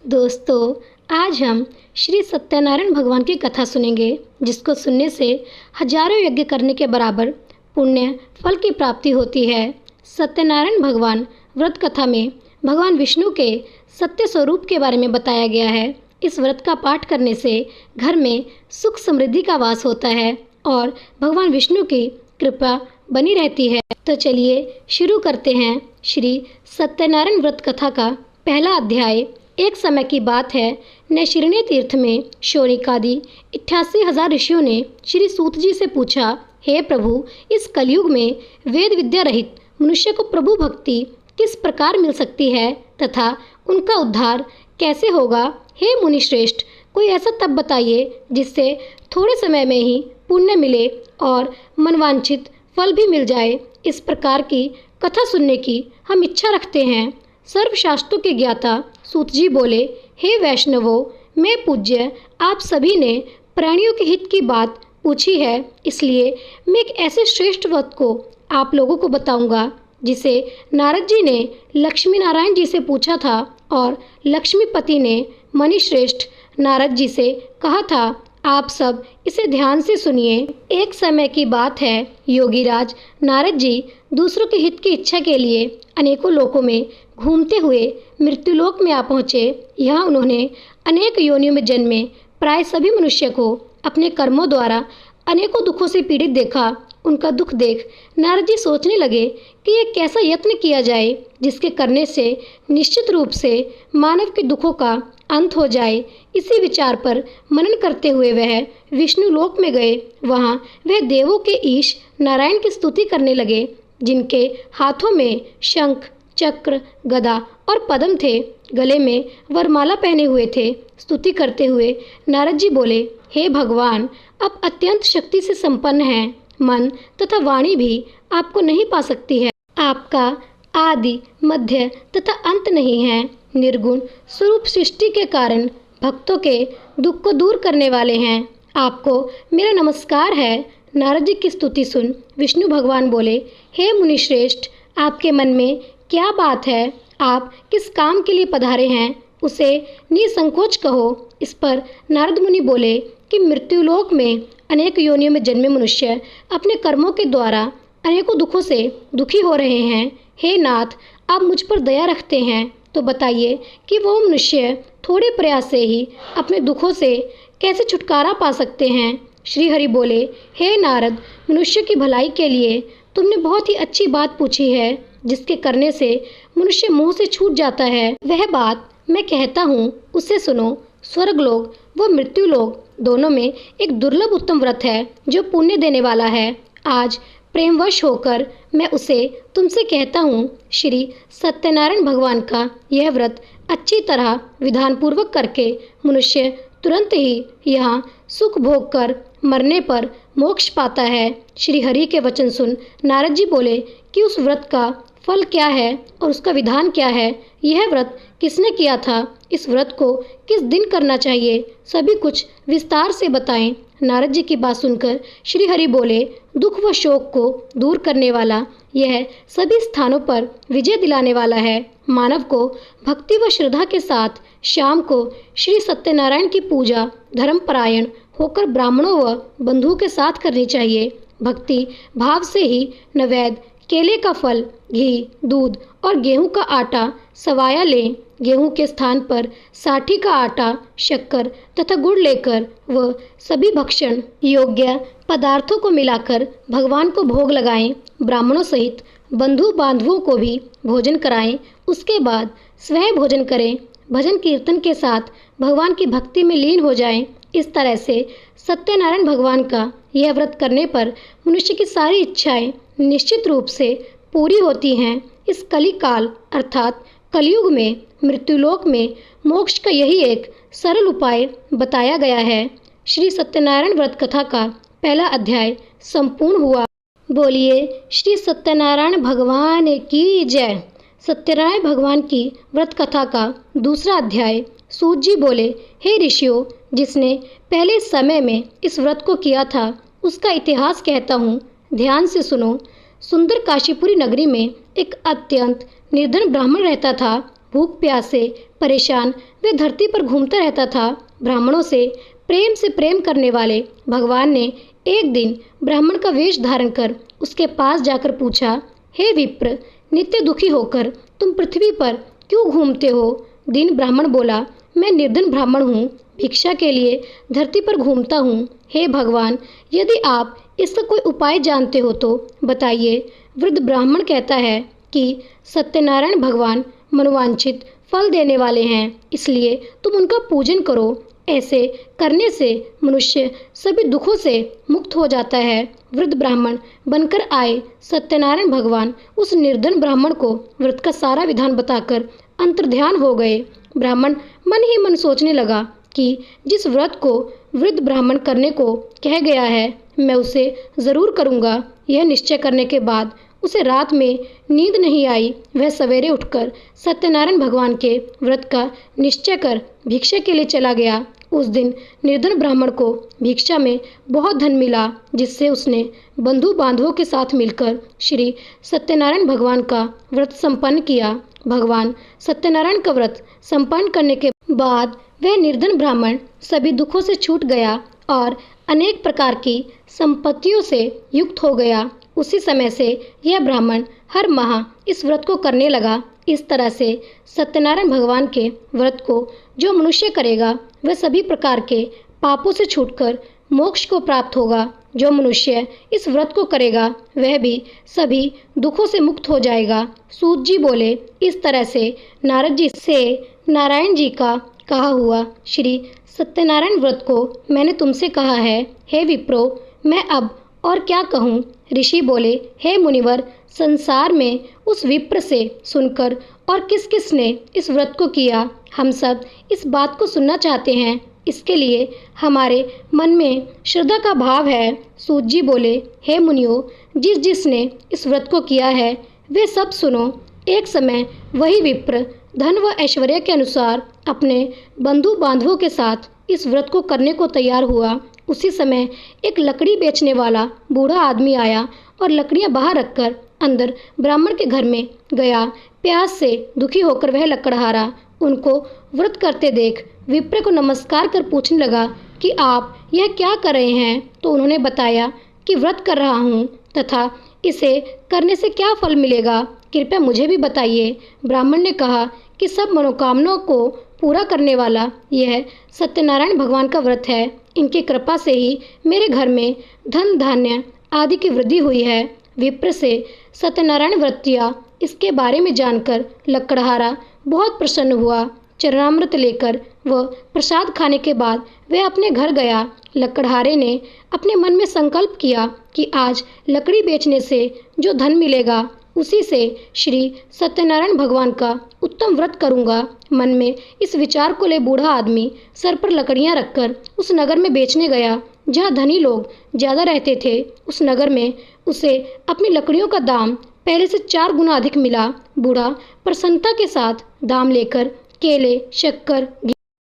दोस्तों, आज हम श्री सत्यनारायण भगवान की कथा सुनेंगे, जिसको सुनने से हजारों यज्ञ करने के बराबर पुण्य फल की प्राप्ति होती है। सत्यनारायण भगवान व्रत कथा में भगवान विष्णु के सत्य स्वरूप के बारे में बताया गया है। इस व्रत का पाठ करने से घर में सुख समृद्धि का वास होता है और भगवान विष्णु की कृपा बनी रहती है। तो चलिए शुरू करते हैं श्री सत्यनारायण व्रत कथा का पहला अध्याय। एक समय की बात है, नैशिरण्य तीर्थ में शौनकादि 88,000 ऋषियों ने श्री सूत जी से पूछा, हे प्रभु, इस कलयुग में वेद विद्या रहित मनुष्य को प्रभु भक्ति किस प्रकार मिल सकती है तथा उनका उद्धार कैसे होगा? हे मुनिश्रेष्ठ, कोई ऐसा तप बताइए जिससे थोड़े समय में ही पुण्य मिले और मनवांछित फल भी मिल जाए। इस प्रकार की कथा सुनने की हम इच्छा रखते हैं। सर्वशास्त्रों के ज्ञाता सूत जी बोले, हे वैष्णवों, मैं पूज्य आप सभी ने प्राणियों के हित की बात पूछी है, इसलिए मैं एक ऐसे श्रेष्ठ व्रत को आप लोगों को बताऊंगा जिसे नारद जी ने लक्ष्मी नारायण जी से पूछा था और लक्ष्मीपति ने मणिश्रेष्ठ नारद जी से कहा था। आप सब इसे ध्यान से सुनिए। एक समय की बात है, योगीराज नारद जी दूसरों के हित की इच्छा के लिए अनेकों लोकों में घूमते हुए मृत्युलोक में आ पहुँचे। यहाँ उन्होंने अनेक योनियों में जन्मे प्राय सभी मनुष्य को अपने कर्मों द्वारा अनेकों दुखों से पीड़ित देखा। उनका दुख देख नारद जी सोचने लगे कि ये कैसा यत्न किया जाए जिसके करने से निश्चित रूप से मानव के दुखों का अंत हो जाए। इसी विचार पर मनन करते हुए वह विष्णु लोक में गए। वहाँ वह देवों के ईश नारायण की स्तुति करने लगे, जिनके हाथों में शंख, चक्र, गदा और पद्म थे। गले में वरमाला पहने हुए थे। स्तुति करते हुए नारद जी बोले, हे भगवान, आप अत्यंत शक्ति से संपन्न हैं। मन तथा वाणी भी आपको नहीं पा सकती है। आपका आदि, मध्य तथा अंत नहीं है। निर्गुण स्वरूप सृष्टि के कारण भक्तों के दुख को दूर करने वाले हैं। आपको मेरा नमस्कार है। नारद जी की स्तुति सुन विष्णु भगवान बोले, हे मुनिश्रेष्ठ, आपके मन में क्या बात है? आप किस काम के लिए पधारे हैं, उसे निसंकोच कहो। इस पर नारद मुनि बोले कि मृत्युलोक में अनेक योनियों में जन्मे मनुष्य अपने कर्मों के द्वारा अनेकों दुखों से दुखी हो रहे हैं। हे नाथ, आप मुझ पर दया रखते हैं तो बताइए कि वो मनुष्य थोड़े प्रयास से ही अपने दुखों से कैसे छुटकारा पा सकते हैं। श्री हरि बोले, हे नारद, मनुष्य की भलाई के लिए तुमने बहुत ही अच्छी बात पूछी है, जिसके करने से मनुष्य मोह से छूट जाता है। वह बात मैं कहता हूँ, उसे सुनो। स्वर्गलोक व मृत्युलोक दोनों में एक दुर्लभ उत्तम व्रत है जो पुण्य देने वाला है। आज प्रेमवश होकर मैं उसे तुमसे कहता हूँ। श्री सत्यनारायण भगवान का यह व्रत अच्छी तरह विधानपूर्वक करके मनुष्य तुरंत ही यहाँ सुख भोग कर मरने पर मोक्ष पाता है। श्री हरि के वचन सुन नारद जी बोले कि उस व्रत का फल क्या है और उसका विधान क्या है? यह व्रत किसने किया था? इस व्रत को किस दिन करना चाहिए? सभी कुछ विस्तार से बताएं। नारद जी की बात सुनकर श्री हरि बोले, दुख व शोक को दूर करने वाला, यह सभी स्थानों पर विजय दिलाने वाला है। मानव को भक्ति व श्रद्धा के साथ शाम को श्री सत्यनारायण की पूजा धर्मपरायण होकर ब्राह्मणों व बंधुओं के साथ करनी चाहिए। भक्ति भाव से ही नैवेद्य, केले का फल, घी, दूध और गेहूं का आटा सवाया लें। गेहूं के स्थान पर साठी का आटा, शक्कर तथा गुड़ लेकर वह सभी भक्षण योग्य पदार्थों को मिलाकर भगवान को भोग लगाएं। ब्राह्मणों सहित बंधु बांधवों को भी भोजन कराएं। उसके बाद स्वयं भोजन करें। भजन कीर्तन के साथ भगवान की भक्ति में लीन हो जाएं। इस तरह से सत्यनारायण भगवान का यह व्रत करने पर मनुष्य की सारी इच्छाएं निश्चित रूप से पूरी होती हैं। इस कलिकाल अर्थात कलयुग में मृत्युलोक में मोक्ष का यही एक सरल उपाय बताया गया है। श्री सत्यनारायण व्रत कथा का पहला अध्याय संपूर्ण हुआ। बोलिए श्री सत्यनारायण भगवान की जय। सत्यनारायण भगवान की व्रत कथा का दूसरा अध्याय। सूत जी बोले, हे ऋषियों, जिसने पहले समय में इस व्रत को किया था उसका इतिहास कहता हूँ, ध्यान से सुनो। सुंदर काशीपुरी नगरी में एक अत्यंत निर्धन ब्राह्मण रहता था। भूख प्यास से परेशान वे धरती पर घूमता रहता था। ब्राह्मणों से प्रेम करने वाले भगवान ने एक दिन ब्राह्मण का वेश धारण कर उसके पास जाकर पूछा, हे विप्र, नित्य दुखी होकर तुम पृथ्वी पर क्यों घूमते हो? दीन ब्राह्मण बोला, मैं निर्धन ब्राह्मण हूँ, भिक्षा के लिए धरती पर घूमता हूँ। हे भगवान, यदि आप इसका कोई उपाय जानते हो तो बताइए। वृद्ध ब्राह्मण कहता है कि सत्यनारायण भगवान मनोवांछित फल देने वाले हैं, इसलिए तुम उनका पूजन करो। ऐसे करने से मनुष्य सभी दुखों से मुक्त हो जाता है। वृद्ध ब्राह्मण बनकर आए सत्यनारायण भगवान उस निर्धन ब्राह्मण को व्रत का सारा विधान बताकर अंतर्ध्यान हो गए। ब्राह्मण मन ही मन सोचने लगा कि जिस व्रत को वृद्ध ब्राह्मण करने को कह गया है, मैं उसे ज़रूर करूँगा। यह निश्चय करने के बाद उसे रात में नींद नहीं आई। वह सवेरे उठकर सत्यनारायण भगवान के व्रत का निश्चय कर भिक्षा के लिए चला गया। उस दिन निर्धन ब्राह्मण को भिक्षा में बहुत धन मिला, जिससे उसने बंधु बांधवों के साथ मिलकर श्री सत्यनारायण भगवान का व्रत संपन्न किया। भगवान सत्यनारायण का व्रत संपन्न करने के बाद वह निर्धन ब्राह्मण सभी दुखों से छूट गया और अनेक प्रकार की संपत्तियों से युक्त हो गया। उसी समय से यह ब्राह्मण हर माह इस व्रत को करने लगा। इस तरह से सत्यनारायण भगवान के व्रत को जो मनुष्य करेगा वह सभी प्रकार के पापों से छूटकर मोक्ष को प्राप्त होगा। जो मनुष्य इस व्रत को करेगा वह भी सभी दुखों से मुक्त हो जाएगा। सूत जी बोले, इस तरह से नारद जी से नारायण जी का कहा हुआ श्री सत्यनारायण व्रत को मैंने तुमसे कहा है। हे विप्रो, मैं अब और क्या कहूँ? ऋषि बोले, हे मुनिवर, संसार में उस विप्र से सुनकर और किस किस ने इस व्रत को किया, हम सब इस बात को सुनना चाहते हैं। इसके लिए हमारे मन में श्रद्धा का भाव है। सूत जी बोले, हे मुनियों, जिस जिसने इस व्रत को किया है वे सब सुनो। एक समय वही विप्र धन व ऐश्वर्य के अनुसार अपने बंधु बांधवों के साथ इस व्रत को करने को तैयार हुआ। उसी समय एक लकड़ी बेचने वाला बूढ़ा आदमी आया और लकड़ियां बाहर रखकर अंदर ब्राह्मण के घर में गया। प्यास से दुखी होकर वह लकड़हारा उनको व्रत करते देख विप्र को नमस्कार कर पूछने लगा कि आप यह क्या कर रहे हैं? तो उन्होंने बताया कि व्रत कर रहा हूँ तथा इसे करने से क्या फल मिलेगा, कृपया मुझे भी बताइए। ब्राह्मण ने कहा कि सब मनोकामनाओं को पूरा करने वाला यह सत्यनारायण भगवान का व्रत है। इनकी कृपा से ही मेरे घर में धन धान्य आदि की वृद्धि हुई है। विप्र से सत्यनारायण व्रत किया, इसके बारे में जानकर लकड़हारा बहुत प्रसन्न हुआ। चरणामृत लेकर वह प्रसाद खाने के बाद वह अपने घर गया। लकड़हारे ने अपने मन में संकल्प किया कि आज लकड़ी बेचने से जो धन मिलेगा उसी से श्री सत्यनारायण भगवान का उत्तम व्रत करूंगा। मन में इस विचार को ले बूढ़ा आदमी सर पर लकड़ियां रखकर उस नगर में बेचने गया जहां धनी लोग ज़्यादा रहते थे। उस नगर में उसे अपनी लकड़ियों का दाम पहले से 4 गुना अधिक मिला। बूढ़ा प्रसन्नता के साथ दाम लेकर केले, शक्कर,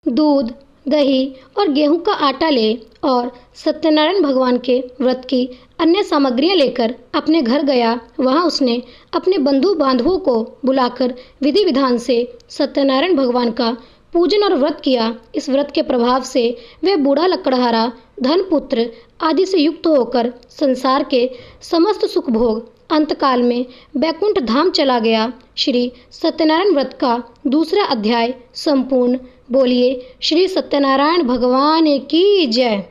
दूध, दही और गेहूं का आटा ले और सत्यनारायण भगवान के व्रत की अन्य सामग्रियां लेकर अपने घर गया। वहां उसने अपने बंधु बांधवों को बुलाकर विधि विधान से सत्यनारायण भगवान का पूजन और व्रत किया। इस व्रत के प्रभाव से वह बूढ़ा लकड़हारा धन पुत्र आदि से युक्त होकर संसार के समस्त सुख भोग अंतकाल में बैकुंठ धाम चला गया। श्री सत्यनारायण व्रत का दूसरा अध्याय संपूर्ण। बोलिए श्री सत्यनारायण भगवान की जय।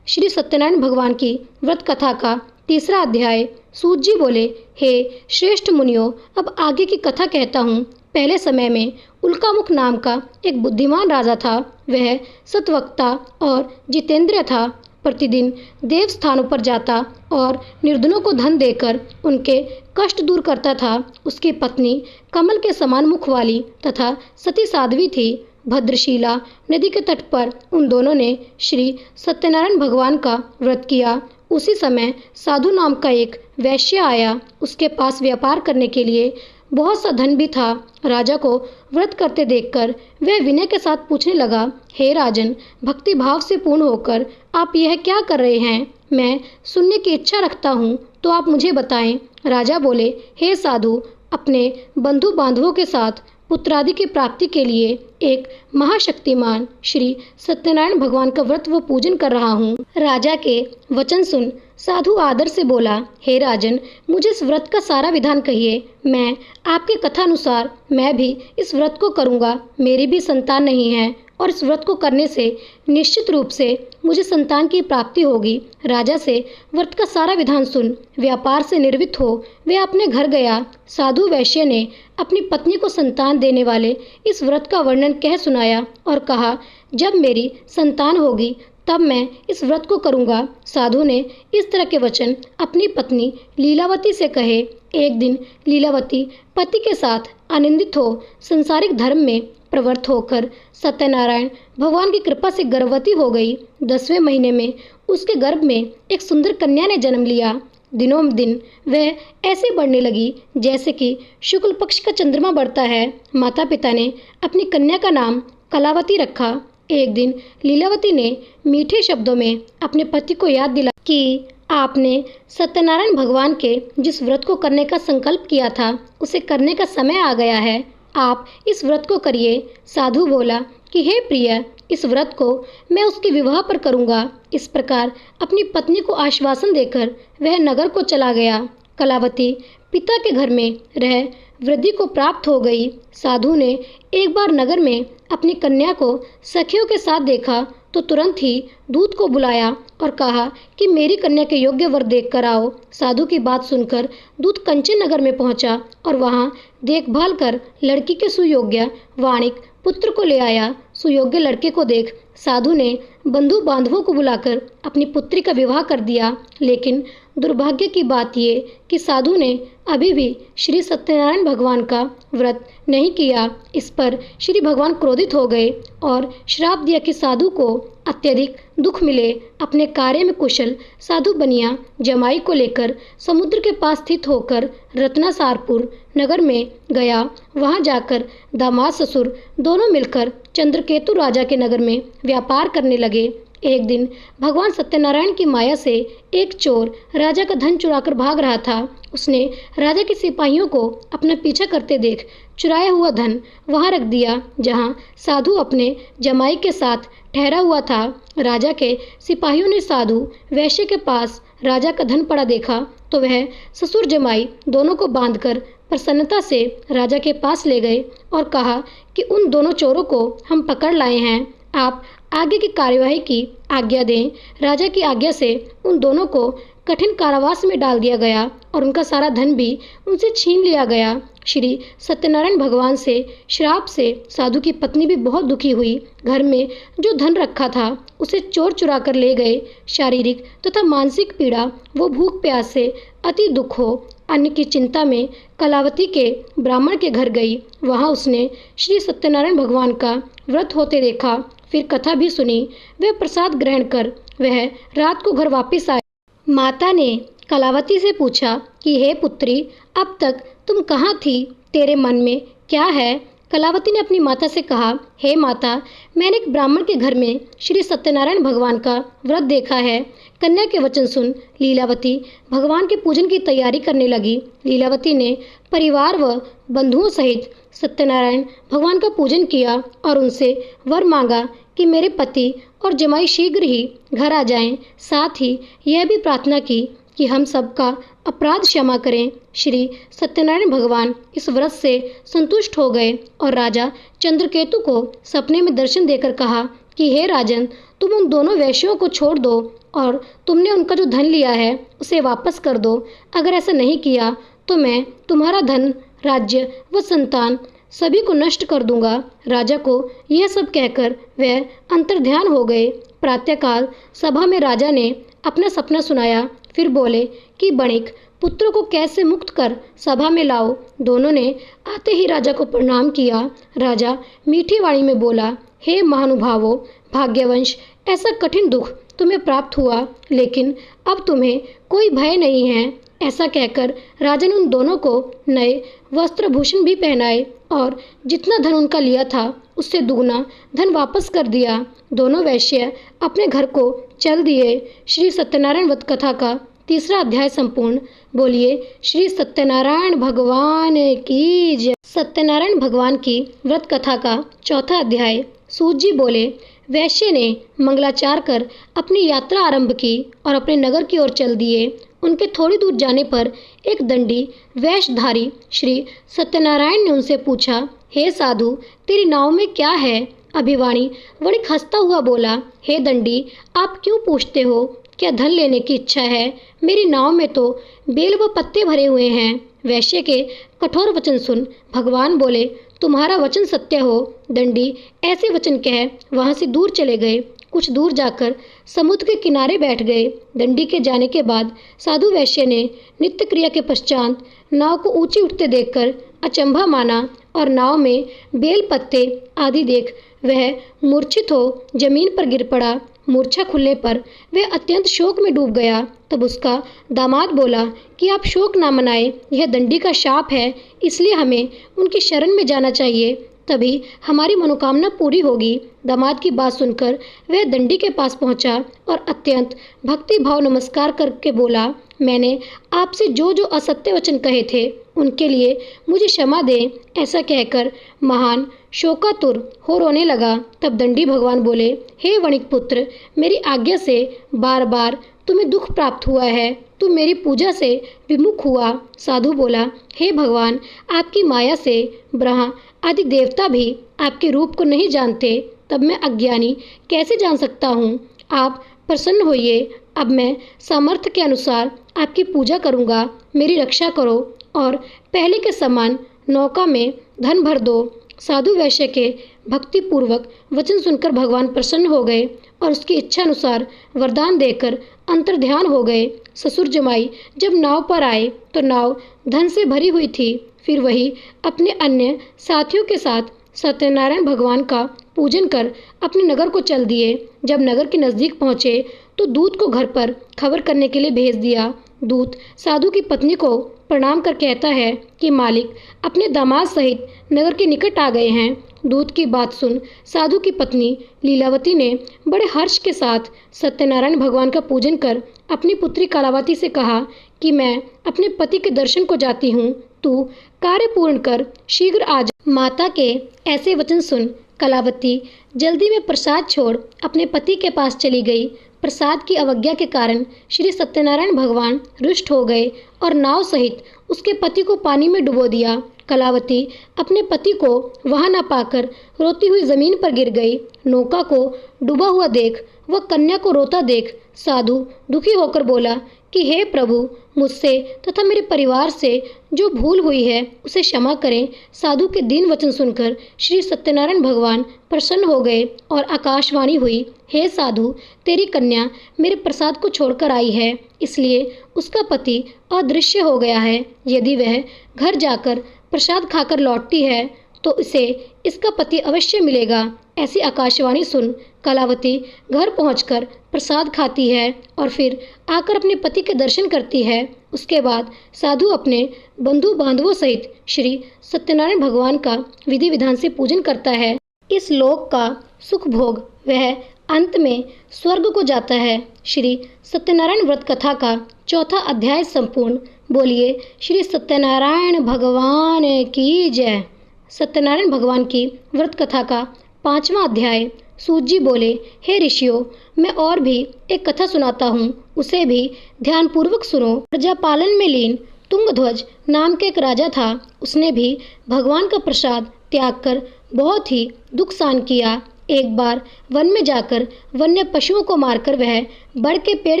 श्री सत्यनारायण भगवान की व्रत कथा का तीसरा अध्याय। सूत जी बोले, हे श्रेष्ठ मुनियों, अब आगे की कथा कहता हूँ। पहले समय में उल्कामुख नाम का एक बुद्धिमान राजा था। वह सत्वक्ता और जितेंद्रिय था। प्रतिदिन देव स्थानों पर जाता और निर्धनों को धन देकर उनके कष्ट दूर करता था। उसकी पत्नी कमल के समान मुख वाली तथा सती साध्वी थी। भद्रशिला नदी के तट पर उन दोनों ने श्री सत्यनारायण भगवान का व्रत किया। उसी समय साधु नाम का एक वैश्य आया। उसके पास व्यापार करने के लिए बहुत सा धन भी था। राजा को व्रत करते देखकर वह विनय के साथ पूछने लगा, हे राजन, भक्ति भाव से पूर्ण होकर आप यह क्या कर रहे हैं? मैं सुनने की इच्छा रखता हूँ, तो आप मुझे बताएं। राजा बोले, हे साधु, अपने बंधु बांधवों के साथ पुत्रादि की प्राप्ति के लिए एक महाशक्तिमान श्री सत्यनारायण भगवान का व्रत व पूजन कर रहा हूँ। राजा के वचन सुन साधु आदर से बोला, हे राजन, मुझे इस व्रत का सारा विधान कहिए। मैं आपके कथानुसार मैं भी इस व्रत को करूँगा। मेरी भी संतान नहीं है और इस व्रत को करने से निश्चित रूप से मुझे संतान की प्राप्ति होगी। राजा से व्रत का सारा विधान सुन व्यापार से निर्वृत्त हो वह अपने घर गया। साधु वैश्य ने अपनी पत्नी को संतान देने वाले इस व्रत का वर्णन कह सुनाया और कहा, जब मेरी संतान होगी तब मैं इस व्रत को करूँगा। साधु ने इस तरह के वचन अपनी पत्नी लीलावती से कहे। एक दिन लीलावती पति के साथ आनंदित हो संसारिक धर्म में प्रवृत्त होकर सत्यनारायण भगवान की कृपा से गर्भवती हो गई। 10वें महीने में उसके गर्भ में एक सुंदर कन्या ने जन्म लिया। दिनों दिन वह ऐसे बढ़ने लगी जैसे कि शुक्ल पक्ष का चंद्रमा बढ़ता है। माता पिता ने अपनी कन्या का नाम कलावती रखा। एक दिन लीलावती ने मीठे शब्दों में अपने पति को याद दिला कि आपने सत्यनारायण भगवान के जिस व्रत को करने का संकल्प किया था उसे करने का समय आ गया है। आप इस व्रत को करिए। साधु बोला कि हे प्रिय, इस व्रत को मैं उसके विवाह पर करूँगा। इस प्रकार अपनी पत्नी को आश्वासन देकर वह नगर को चला गया। कलावती पिता के घर में रह वृद्धि को प्राप्त हो गई। साधु ने एक बार नगर में अपनी कन्या को सखियों के साथ देखा तो तुरंत ही दूत को बुलाया और कहा कि मेरी कन्या के योग्य वर देख कर आओ। साधु की बात सुनकर दूत कंचन नगर में पहुंचा और वहां देखभाल कर लड़की के सुयोग्य वाणिक पुत्र को ले आया। सुयोग्य लड़के को देख साधु ने बंधु बांधवों को बुलाकर अपनी पुत्री का विवाह कर दिया। लेकिन दुर्भाग्य की बात ये कि साधु ने अभी भी श्री सत्यनारायण भगवान का व्रत नहीं किया। इस पर श्री भगवान क्रोधित हो गए और श्राप दिया कि साधु को अत्यधिक दुख मिले। अपने कार्य में कुशल साधु बनिया जमाई को लेकर समुद्र के पास स्थित होकर रत्नासारपुर नगर में गया। वहां जाकर दामाद ससुर दोनों मिलकर चंद्रकेतु राजा के नगर में व्यापार करने लगे। एक दिन भगवान सत्यनारायण की माया से एक चोर राजा का धन चुराकर भाग रहा था। उसने राजा के सिपाहियों को अपना पीछा करते देख चुराया हुआ धन वहां रख दिया जहां साधु अपने जमाई के साथ ठहरा हुआ था। राजा के सिपाहियों ने साधु वैश्य के पास राजा का धन पड़ा देखा तो वह ससुर जमाई दोनों को बांधकर प्रसन्नता से राजा के पास ले गए और कहा कि उन दोनों चोरों को हम पकड़ लाए हैं, आप आगे की कार्यवाही की आज्ञा दें। राजा की आज्ञा से उन दोनों को कठिन कारावास में डाल दिया गया और उनका सारा धन भी उनसे छीन लिया गया। श्री सत्यनारायण भगवान से श्राप से साधु की पत्नी भी बहुत दुखी हुई। घर में जो धन रखा था उसे चोर चुरा कर ले गए। शारीरिक तथा मानसिक पीड़ा वो भूख प्यास से अति दुख हो अन्न की चिंता में कलावती के ब्राह्मण के घर गई। वहां उसने श्री सत्यनारायण भगवान का व्रत होते देखा, फिर कथा भी सुनी। वह प्रसाद ग्रहण कर वह रात को घर वापस आए। माता ने कलावती से पूछा कि हे पुत्री, अब तक तुम कहाँ थी? तेरे मन में क्या है? कलावती ने अपनी माता से कहा, हे माता, मैंने एक ब्राह्मण के घर में श्री सत्यनारायण भगवान का व्रत देखा है। कन्या के वचन सुन लीलावती भगवान के पूजन की तैयारी करने लगी। लीलावती ने परिवार व बंधुओं सहित सत्यनारायण भगवान का पूजन किया और उनसे वर मांगा कि मेरे पति और जमाई शीघ्र ही घर आ जाएं। साथ ही यह भी प्रार्थना की कि हम सबका अपराध क्षमा करें। श्री सत्यनारायण भगवान इस व्रत से संतुष्ट हो गए और राजा चंद्रकेतु को सपने में दर्शन देकर कहा कि हे राजन, तुम उन दोनों वैश्यों को छोड़ दो और तुमने उनका जो धन लिया है उसे वापस कर दो। अगर ऐसा नहीं किया तो मैं तुम्हारा धन, राज्य व संतान सभी को नष्ट कर दूंगा। राजा को यह सब कहकर वह अंतर्ध्यान हो गए। प्रातःकाल सभा में राजा ने अपना सपना सुनाया। फिर बोले कि बणिक, पुत्रों को कैसे मुक्त कर सभा में लाओ। दोनों ने आते ही राजा को प्रणाम किया। राजा मीठी वाणी में बोला, हे महानुभावों, भाग्यवंश, ऐसा कठिन दुख तुम्हें प्राप्त हुआ, लेकिन अब तुम्हें कोई भय नहीं है। ऐसा कहकर राजा ने उन दोनों को नए वस्त्र भूषण भी पहनाए और जितना धन उनका लिया था उससे दुगना धन वापस कर दिया। दोनों वैश्य अपने घर को चल दिए। श्री सत्यनारायण व्रत कथा का तीसरा अध्याय संपूर्ण। बोलिए श्री सत्यनारायण भगवान की जय। सत्यनारायण भगवान की व्रत कथा का चौथा अध्याय। सूत जी बोले, वैश्य ने मंगलाचार कर अपनी यात्रा आरंभ की और अपने नगर की ओर चल दिए। उनके थोड़ी दूर जाने पर एक दंडी वेशधारी श्री सत्यनारायण ने उनसे पूछा, हे साधु, तेरी नाव में क्या है? अभिवाणी वणिक हंसता हुआ बोला, हे दंडी, आप क्यों पूछते हो? क्या धन लेने की इच्छा है? मेरी नाव में तो बेल व पत्ते भरे हुए हैं। वैश्य के कठोर वचन सुन भगवान बोले, तुम्हारा वचन सत्य हो। दंडी ऐसे वचन कह वहां से दूर चले गए। कुछ दूर जाकर समुद्र के किनारे बैठ गए। दंडी के जाने के बाद साधु वैश्य ने नित्य क्रिया के पश्चात नाव को ऊंची उठते देखकर अचंभा माना और नाव में बेल पत्ते आदि देख वह मूर्छित हो जमीन पर गिर पड़ा। मूर्छा खुलने पर वह अत्यंत शोक में डूब गया। तब उसका दामाद बोला कि आप शोक ना मनाएं, यह दंडी का शाप है, इसलिए हमें उनकी शरण में जाना चाहिए, तभी हमारी मनोकामना पूरी होगी। दामाद की बात सुनकर वह दंडी के पास पहुंचा और अत्यंत भक्ति भाव नमस्कार करके बोला, मैंने आपसे जो जो असत्य वचन कहे थे उनके लिए मुझे क्षमा दें। ऐसा कहकर महान शोकातुर हो रोने लगा। तब दंडी भगवान बोले, हे वणिक पुत्र, मेरी आज्ञा से बार बार तुम्हें दुख प्राप्त हुआ है, तुम मेरी पूजा से विमुख हुआ। साधु बोला, हे भगवान, आपकी माया से ब्रह्मा आदि देवता भी आपके रूप को नहीं जानते, तब मैं अज्ञानी कैसे जान सकता हूँ? आप प्रसन्न होइए, अब मैं सामर्थ्य के अनुसार आपकी पूजा करूँगा। मेरी रक्षा करो और पहले के समान नौका में धन भर दो। साधु वैश्य के भक्तिपूर्वक वचन सुनकर भगवान प्रसन्न हो गए और उसकी इच्छा अनुसार वरदान देकर अंतर्ध्यान हो गए। ससुर जमाई जब नाव पर आए तो नाव धन से भरी हुई थी। फिर वही अपने अन्य साथियों के साथ सत्यनारायण भगवान का पूजन कर अपने नगर को चल दिए। जब नगर के नज़दीक पहुँचे तो दूत को घर पर खबर करने के लिए भेज दिया। दूत साधु की पत्नी को प्रणाम कर कहता है कि मालिक अपने दामाद सहित नगर के निकट आ गए हैं। दूत की बात सुन साधु की पत्नी लीलावती ने बड़े हर्ष के साथ सत्यनारायण भगवान का पूजन कर अपनी पुत्री कलावती से कहा कि मैं अपने पति के दर्शन को जाती हूँ, तू कार्य पूर्ण कर शीघ्र आ जा। माता के ऐसे वचन सुन कलावती जल्दी में प्रसाद छोड़ अपने पति के पास चली गई। प्रसाद की अवज्ञा के कारण श्री सत्यनारायण भगवान रुष्ट हो गए और नाव सहित उसके पति को पानी में डुबो दिया। कलावती अपने पति को वहां न पाकर रोती हुई जमीन पर गिर गई। नौका को डूबा हुआ देख वह कन्या को रोता देख साधु दुखी होकर बोला कि हे प्रभु, मुझसे तथा मेरे परिवार से जो भूल हुई है उसे क्षमा करें। साधु के दीन वचन सुनकर श्री सत्यनारायण भगवान प्रसन्न हो गए और आकाशवाणी हुई, हे साधु, तेरी कन्या मेरे प्रसाद को छोड़कर आई है, इसलिए उसका पति अदृश्य हो गया है। यदि वह घर जाकर प्रसाद खाकर लौटती है तो इसे इसका पति अवश्य मिलेगा। ऐसी आकाशवाणी सुन कलावती घर पहुंचकर प्रसाद खाती है और फिर आकर अपने पति के दर्शन करती है। उसके बाद साधु अपने बंधु बांधवों सहित श्री सत्यनारायण भगवान का विधि विधान से पूजन करता है। इस लोक का सुख भोग वह अंत में स्वर्ग को जाता है। श्री सत्यनारायण व्रत कथा का चौथा अध्याय संपूर्ण। बोलिए श्री सत्यनारायण भगवान की जय। सत्यनारायण भगवान की व्रत कथा का पांचवा अध्याय। सूत जी बोले, हे ऋषियों, मैं और भी एक कथा सुनाता हूँ, उसे भी ध्यानपूर्वक सुनो। प्रजा पालन में लीन तुंगध्वज नाम के एक राजा था। उसने भी भगवान का प्रसाद त्याग कर बहुत ही दुख सहन किया। एक बार वन में जाकर वन्य पशुओं को मारकर वह बड़ के पेड़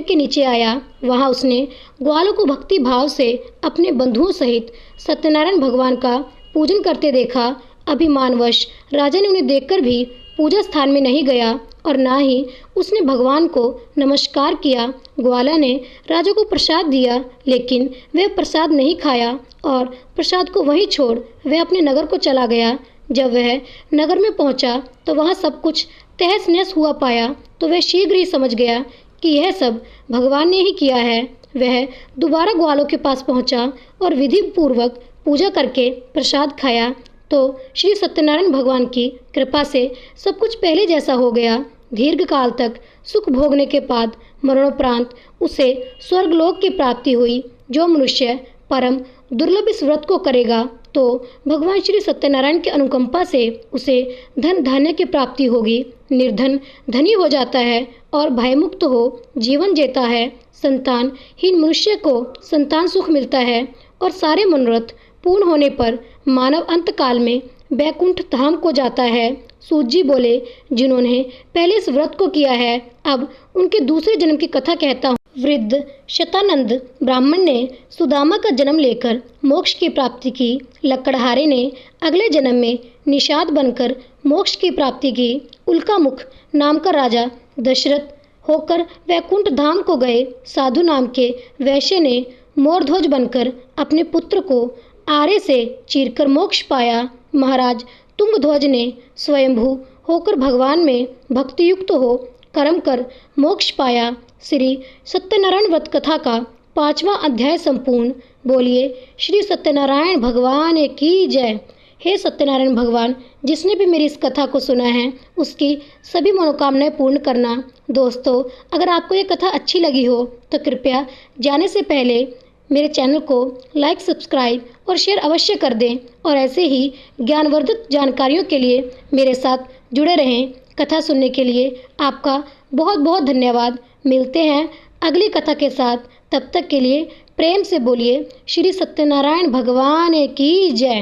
के नीचे आया। वहाँ उसने ग्वालों को भक्ति भाव से अपने बंधुओं सहित सत्यनारायण भगवान का पूजन करते देखा। अभिमानवश राजा ने उन्हें देखकर भी पूजा स्थान में नहीं गया और ना ही उसने भगवान को नमस्कार किया। ग्वाला ने राजा को प्रसाद दिया, लेकिन वह प्रसाद नहीं खाया और प्रसाद को वहीं छोड़ वह अपने नगर को चला गया। जब वह नगर में पहुंचा तो वहां सब कुछ तहस नहस हुआ पाया तो वह शीघ्र ही समझ गया कि यह सब भगवान ने ही किया है। वह दोबारा ग्वालों के पास पहुंचा और विधि पूर्वक पूजा करके प्रसाद खाया तो श्री सत्यनारायण भगवान की कृपा से सब कुछ पहले जैसा हो गया। दीर्घ काल तक सुख भोगने के बाद मरणोपरांत उसे स्वर्गलोक की प्राप्ति हुई। जो मनुष्य परम दुर्लभ इस व्रत को करेगा तो भगवान श्री सत्यनारायण की अनुकंपा से उसे धन धान्य की प्राप्ति होगी। निर्धन धनी हो जाता है और भयमुक्त हो जीवन जीता है। संतानहीन मनुष्य को संतान सुख मिलता है और सारे मनोरथ पूर्ण होने पर मानव अंत काल में बैकुंठ धाम को जाता है। सूत जी बोले, जिन्होंने पहले इस व्रत को किया है, अब उनके दूसरे जन्म की कथा कहता हूँ। वृद्ध शतानंद ब्राह्मण ने सुदामा का जन्म लेकर मोक्ष की प्राप्ति की। लकड़हारे ने अगले जन्म में निषाद बनकर मोक्ष की प्राप्ति की। उल्कामुख नाम का राजा दशरथ होकर वैकुंठ धाम को गए। साधु नाम के वैश्य ने मोरध्वज बनकर अपने पुत्र को आरे से चीरकर मोक्ष पाया। महाराज तुंगध्वज ने स्वयंभू होकर भगवान में भक्तियुक्त हो कर्म कर मोक्ष पाया। श्री सत्यनारायण व्रत कथा का 5वां अध्याय संपूर्ण। बोलिए श्री सत्यनारायण भगवान की जय। हे सत्यनारायण भगवान, जिसने भी मेरी इस कथा को सुना है उसकी सभी मनोकामनाएं पूर्ण करना। दोस्तों, अगर आपको ये कथा अच्छी लगी हो तो कृपया जाने से पहले मेरे चैनल को लाइक, सब्सक्राइब और शेयर अवश्य कर दें और ऐसे ही ज्ञानवर्धक जानकारियों के लिए मेरे साथ जुड़े रहें। कथा सुनने के लिए आपका बहुत बहुत धन्यवाद। मिलते हैं अगली कथा के साथ। तब तक के लिए प्रेम से बोलिए श्री सत्यनारायण भगवान की जय।